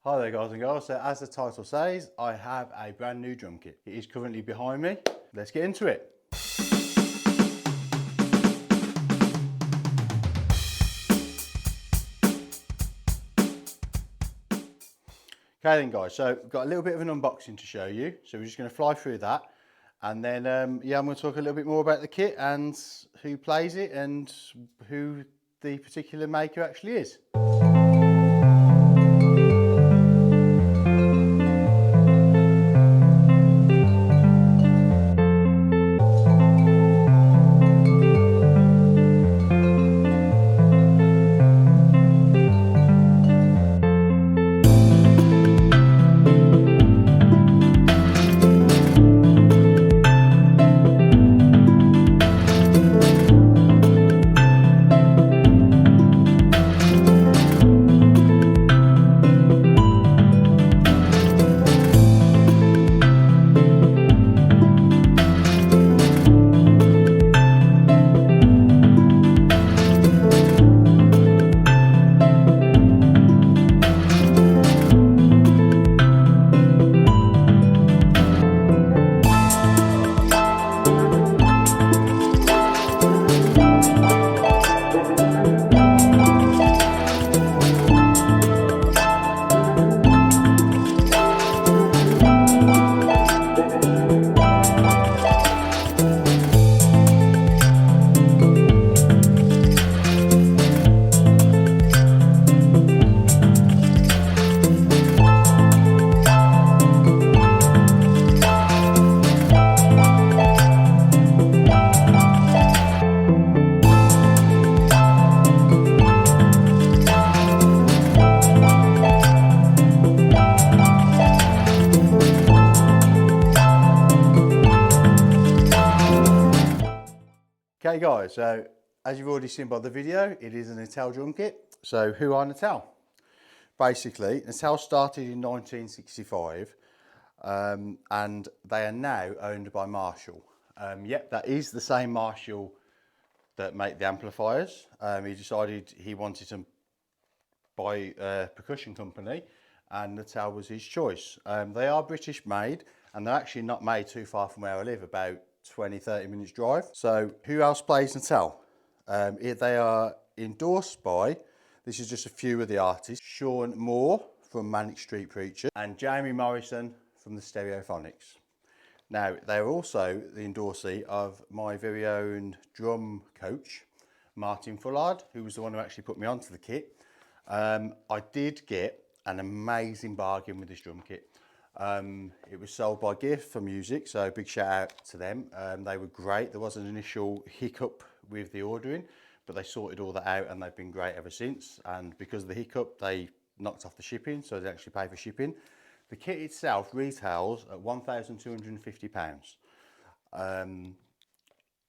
Hi there guys and girls, so as the title says, I have a brand new drum kit. It is currently behind me. Let's get into it. Okay then guys, so we've got a little bit of an unboxing to show you. So we're just going to fly through that. And then, yeah, I'm going to talk a little bit more about the kit and who plays it and who the particular maker actually is. Okay guys, so as you've already seen by the video, it is a Natal drum kit. So who are Natal? Basically, Natal started in 1965 and they are now owned by Marshall. Yep, that is the same Marshall that make the amplifiers. He decided he wanted to buy a percussion company and Natal was his choice. They are British made and they're actually not made too far from where I live, about 20-30 minutes drive. So who else plays Natal? They are endorsed by, this is just a few of the artists, Sean Moore from Manic Street Preachers and Jamie Morrison from the Stereophonics. Now they're also the endorsee of my very own drum coach, Martin Fullard, who was the one who actually put me onto the kit. I did get an amazing bargain with this drum kit. It was sold by Gift for Music, so big shout out to them. They were great. There was an initial hiccup with the ordering, but they sorted all that out and they've been great ever since. And because of the hiccup, they knocked off the shipping, so they actually pay for shipping. The kit itself retails at £1,250.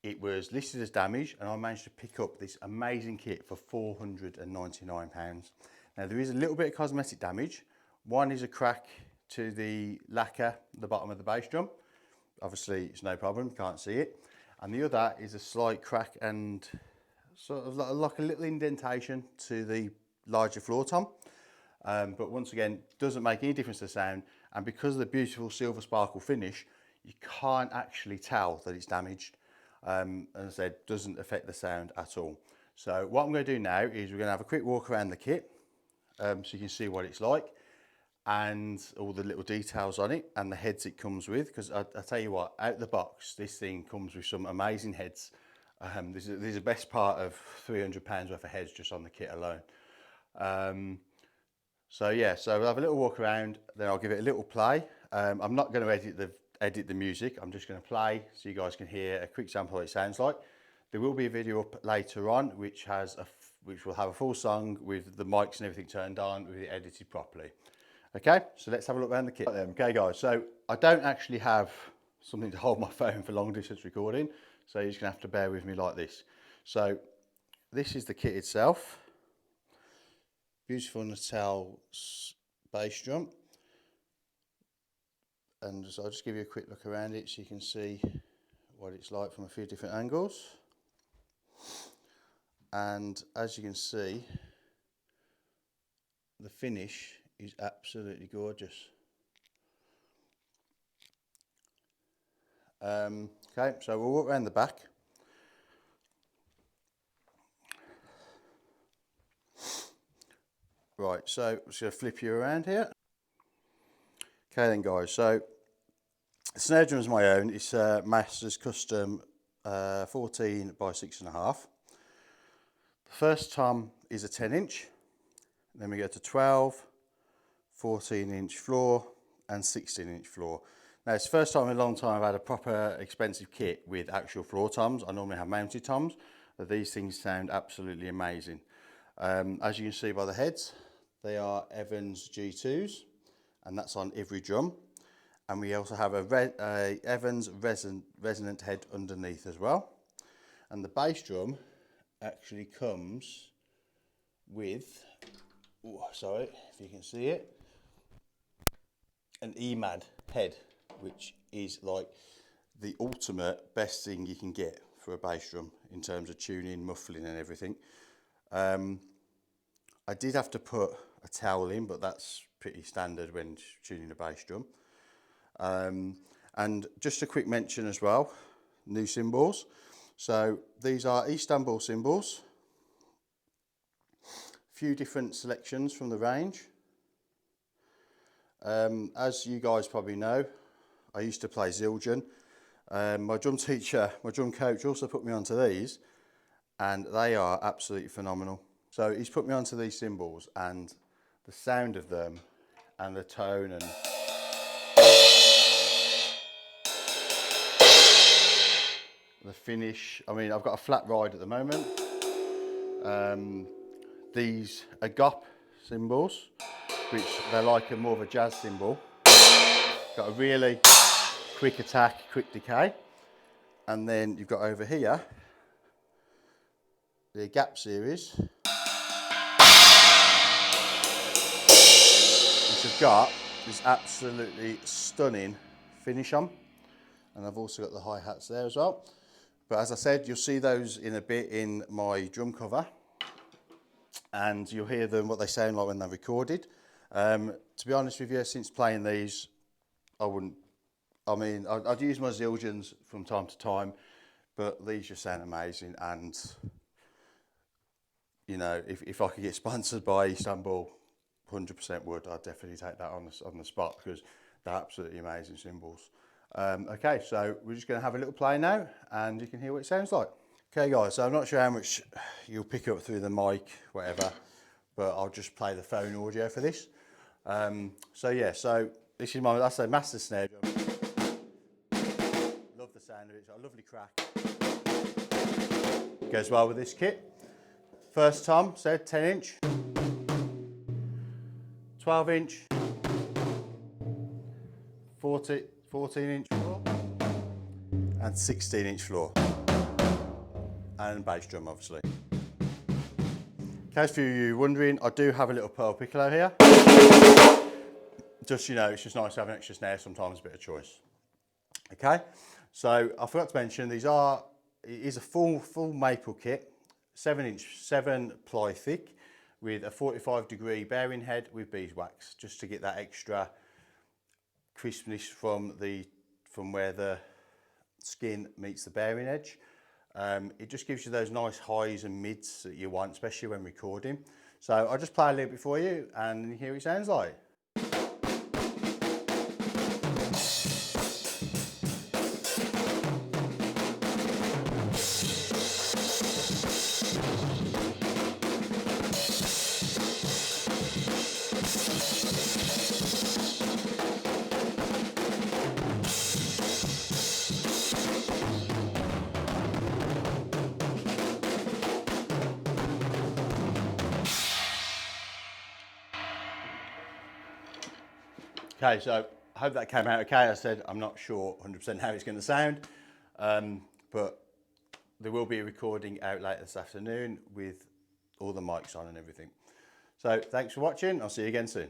It was listed as damaged and I managed to pick up this amazing kit for £499. Now there is a little bit of cosmetic damage. One is a crack to the lacquer at the bottom of the bass drum. Obviously it's no problem, you can't see it. And the other is a slight crack and sort of like a little indentation to the larger floor tom. But once again, doesn't make any difference to the sound. And because of the beautiful silver sparkle finish, you can't actually tell that it's damaged. As I said, doesn't affect the sound at all. So what I'm going to do now is we're going to have a quick walk around the kit so you can see what it's like and all the little details on it and the heads it comes with, because I tell you what, out the box this thing comes with some amazing heads. This is the best part of £300 worth of heads just on the kit alone. So yeah, so we'll have a little walk around, then I'll give it a little play. I'm not going to edit the music, I'm just going to play so you guys can hear a quick sample of what it sounds like. There will be a video up later on which will have a full song with the mics and everything turned on, with it edited properly. Okay, so let's have a look around the kit. Okay guys, so I don't actually have something to hold my phone for long distance recording, so you're just going to have to bear with me like this. So this is the kit itself. Beautiful Natal bass drum. And so I'll just give you a quick look around it so you can see what it's like from a few different angles. And as you can see, the finish is absolutely gorgeous. Okay, so we'll walk around the back. Right, so I'm just going to flip you around here. Okay then guys, so the snare drum is my own. It's a Master's Custom 14 by 6.5. The first tom is a 10-inch. Then we go to 12, 14-inch floor and 16-inch floor. Now it's the first time in a long time I've had a proper expensive kit with actual floor toms. I normally have mounted toms, but these things sound absolutely amazing. As you can see by the heads, they are Evans G2s, and that's on every drum. And we also have a Evans resonant head underneath as well. And the bass drum actually comes with, sorry if you can see it, an EMAD head, which is like the ultimate best thing you can get for a bass drum in terms of tuning, muffling and everything. I did have to put a towel in, but that's pretty standard when tuning a bass drum. And just a quick mention as well, new cymbals. So these are Istanbul cymbals, a few different selections from the range. As you guys probably know, I used to play Zildjian. My drum teacher, my drum coach also put me onto these, and they are absolutely phenomenal. So he's put me onto these cymbals, and the sound of them and the tone and the finish. I mean, I've got a flat ride at the moment. These Adobe cymbals, which they're like more of a jazz cymbal, got a really quick attack, quick decay. And then you've got over here the Gap series, which have got this absolutely stunning finish on. And I've also got the hi-hats there as well. But as I said, you'll see those in a bit in my drum cover, and you'll hear them, what they sound like when they're recorded. To be honest with you, since playing these, I'd use my Zildjians from time to time, but these just sound amazing. And you know, if I could get sponsored by Istanbul, 100% would. I'd definitely take that on the spot, because they're absolutely amazing cymbals. Okay, so we're just going to have a little play now, and you can hear what it sounds like. Okay guys, so I'm not sure how much you'll pick up through the mic, whatever, but I'll just play the phone audio for this. So yeah, so this is my, that's a master snare drum. Love the sound of it, it's got a lovely crack. Goes well with this kit. First tom, said 10-inch, 12-inch, 14-inch floor, and 16-inch floor. And bass drum, obviously. In case for you wondering, I do have a little pearl piccolo here. Just, you know, it's just nice to have an extra snare, sometimes a bit of choice. Okay, so I forgot to mention, it is a full maple kit, 7-inch, 7-ply thick, with a 45-degree bearing head with beeswax, just to get that extra crispness from where the skin meets the bearing edge. It just gives you those nice highs and mids that you want, especially when recording. So I'll just play a little bit for you and hear what it sounds like. Okay, so I hope that came out okay. I said I'm not sure 100% how it's going to sound, but there will be a recording out later this afternoon with all the mics on and everything. So thanks for watching. I'll see you again soon.